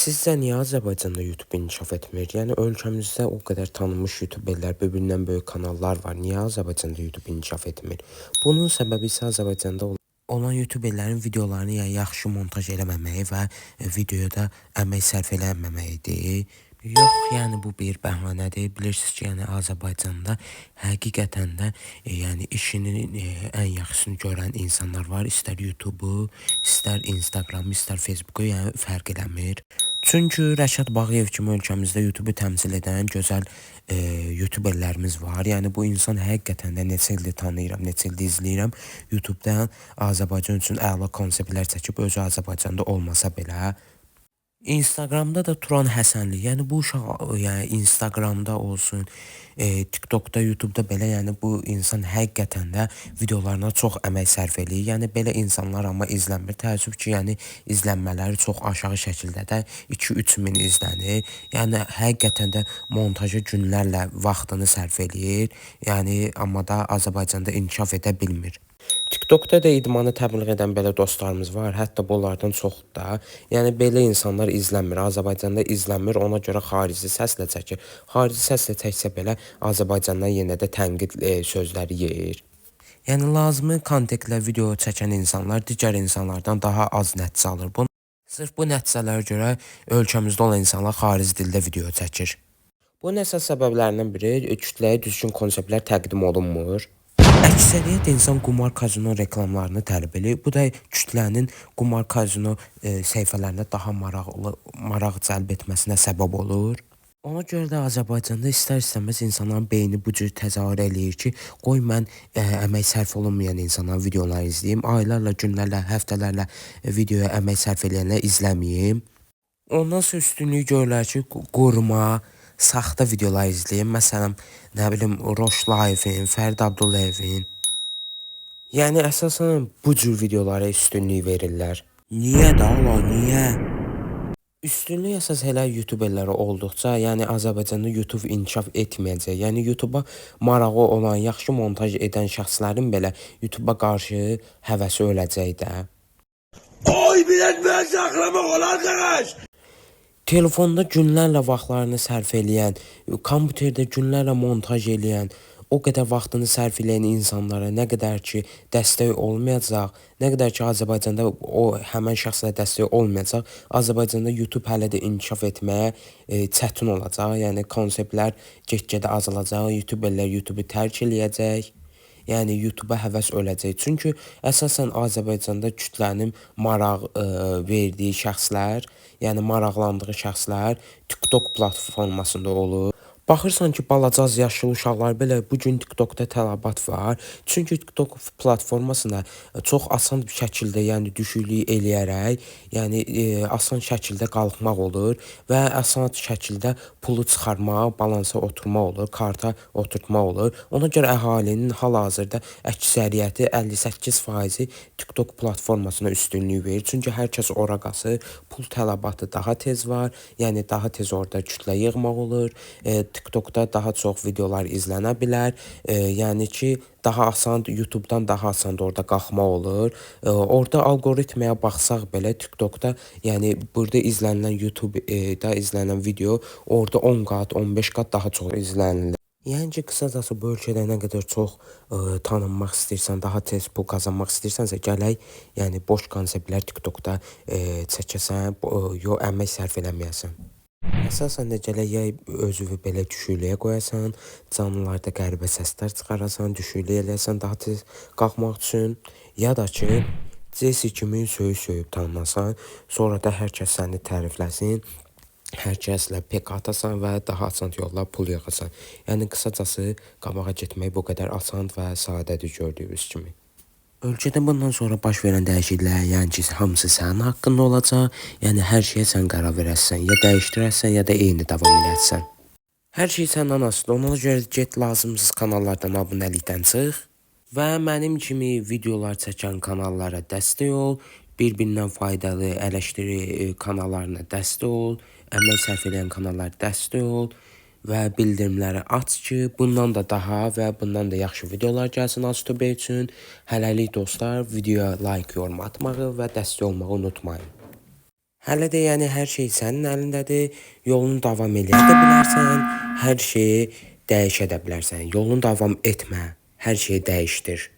Sizcə niyə Azərbaycanda YouTube inkişaf etmir? Yəni ölkəmizdə o qədər tanınmış YouTuberlər, bir-birindən böyük kanallar var. Niyə Azərbaycanda YouTube inkişaf etmir? Bunun səbəbi isə Azərbaycanda olan YouTuberlərin videolarını ya yaxşı montaj eləməməyi və videoda əmək sərf eləməməyidir. Yox, yəni bu bir bəhanədir. Bilirsiniz ki, yəni Azərbaycanda həqiqətən də yəni işinin ən yaxşısını görən insanlar var. İstər YouTube-u, istər Instagram-ı, istər Facebook-u, yəni fərq eləmir. Çünki Rəşad Bağıyev kimi ölkəmizdə YouTube-u təmsil edən gözəl YouTuberlərimiz var. Yəni bu insan həqiqətən də neçə ildir tanıyıram, neçə ildir izləyirəm. YouTube-dan Azərbaycan üçün əla konseptlər çəkib özü Azərbaycanda olmasa belə. Instagramda da Turan Həsənli, yəni bu uşaq yəni Instagramda olsun, TikTokda, YouTube'da belə, yəni bu insan həqiqətən də videolarına çox əmək sərf eləyir. Yəni belə insanlar amma izlənmir. Təəssüf ki, yəni izlənmələri çox aşağı şəkildə də 2-3 min izlənir. Yəni həqiqətən də montajı günlərlə vaxtını sərf eləyir. Yəni amma da Azərbaycanda inkişaf edə bilmir. TikTokda da idmanı təbliğ edən belə dostlarımız var. Hətta bunlardan çoxdur da. Yəni belə insanlar izlənmir. Azərbaycanda izlənmir. Ona görə xarici səslə çəkir. Xarici səslə çəksə belə Azərbaycandan yenə də tənqid sözləri yeyir. Yəni lazımi kontekstlə video çəkən insanlar digər insanlardan daha az nəticə alır. Sırf bu nəticələrə görə ölkəmizdə olan insanlar xarici dildə video çəkir. Bunun əsas səbəblərindən biri kütləyə düzgün konseptlər təqdim olunmur. Əksəriyyət insan qumar kazino reklamlarını tələb edir. Bu da kütlənin qumar kazino səhifələrinə daha maraq cəlb etməsinə səbəb olur. Ona görə də Azərbaycanda istər-istəməz insanların beyni bu cür təzahür eləyir ki, qoy mən əmək sərf olunmayan insanların videolarını izləyim. Aylarla, günlərlə, həftələrlə videoya əmək sərf eləyənlər izləməyim. Ondan sonra üstünlüyü görürlər ki, qurma, saxta videolar izləyim. Məsələn, nə bilim, Roş Layevin, Fərid Abdullayevin. Yəni əsasən bu cür videolara üstünlük verirlər. Niyə də ola, niyə? Üstünlük əsas elə YouTuberlərə olduqca, yəni Azərbaycanda YouTube inkişaf etməyəcək. Yəni YouTube'a marağı olan, yaxşı montaj edən şəxslərin belə YouTube'a qarşı həvəsi öləcək də. Oy bilet ben saklamak ol arkadaş. Telefonda günlərlə vaxtlarını sərf eləyən, kompüterdə günlərlə montaj eləyən, o qədər vaxtını sərf eləyən insanlara nə qədər ki dəstək olmayacaq, nə qədər ki Azərbaycanda o həmən şəxslərə dəstək olmayacaq, Azərbaycanda YouTube hələ də inkişaf etməyə çətin olacaq. Yəni konseptlər get-gedə azalacaq, YouTuberlər YouTube'u tərk eləyəcək. Yəni YouTube-a həvəs öləcək. Çünki əsasən Azərbaycanda kütlənin maraq verdiyi şəxslər, yəni maraqlandığı şəxslər TikTok platformasında olur. Baxırsan ki, balaca yaşlı uşaqlar belə bugün TikTokda tələbat var. Çünki TikTok platformasına çox asan bir şəkildə, yəni düşüklük eləyərək, yəni asan şəkildə qalxmaq olur və asan şəkildə pulu çıxarmaq, balansa oturmaq olur, karta oturtmaq olur. Ona görə əhalinin hal-hazırda əksəriyyəti 58% TikTok platformasına üstünlük verir. Çünki hər kəs ora qasır, pul tələbatı daha tez var, yəni daha tez orada kütlə yığmaq olur. TikTokda daha çox videolar izlənə bilər. Yəni ki, daha asan YouTube'dan daha asan da orada qalxmaq olur. Orada algoritmaya baxsaq belə TikTokda, yəni burada izlənilən YouTube'da izlənilən video orada 10 qat, 15 qat daha çox izlənilir. Yəni ki, qısacası bu ölkədə nə qədər çox tanınmaq istəyirsən, daha tez pul qazanmaq istəyirsənsə, gələk, yəni boş konseptlər TikTokda çəkəsən, yox əmək sərf eləməyəsən. Əsasən də gələk ya özünü belə düşüklüyə qoyasan, canlılarda qəribə səslər çıxarasan, düşüklük eləyəsən daha tez qalxmaq üçün, ya da ki, Jesse kimi söyüb tanınasan, sonra da hər kəs səni tərifləsin, hər kəslə pek atasan və daha asan yolla pul yığasan. Yəni qısacası qabağa getmək bu qədər asan və sadədir gördüyünüz kimi. Ölkədə bundan sonra baş verən dəyişikliklər, yəni ki, hamısı sənin haqqında olacaq. Yəni hər şeyə sən qərar verəsən, ya dəyişdirəsən, ya da eyni davam edəsən. Hər şey səndən asılıdır. Ona görə get lazımsız kanallardan abunəlikdən çıx və mənim kimi videolar çəkən kanallara dəstək ol, bir-birindən faydalı eleştiri kanallarına dəstək ol, əmək sərf edən kanallara dəstək ol və bildirimləri aç ki, bundan da daha və bundan da yaxşı videolar gəlsin AzTube üçün. Hələlik dostlar, videoya like, yorum atmağı və dəstək olmağı unutmayın. Hələ də yəni hər şey sənin əlindədir. Yolunu davam eləyə də bilərsən, hər şeyi dəyişə də bilərsən. Yolunu davam etmə, hər şeyi dəyişdir.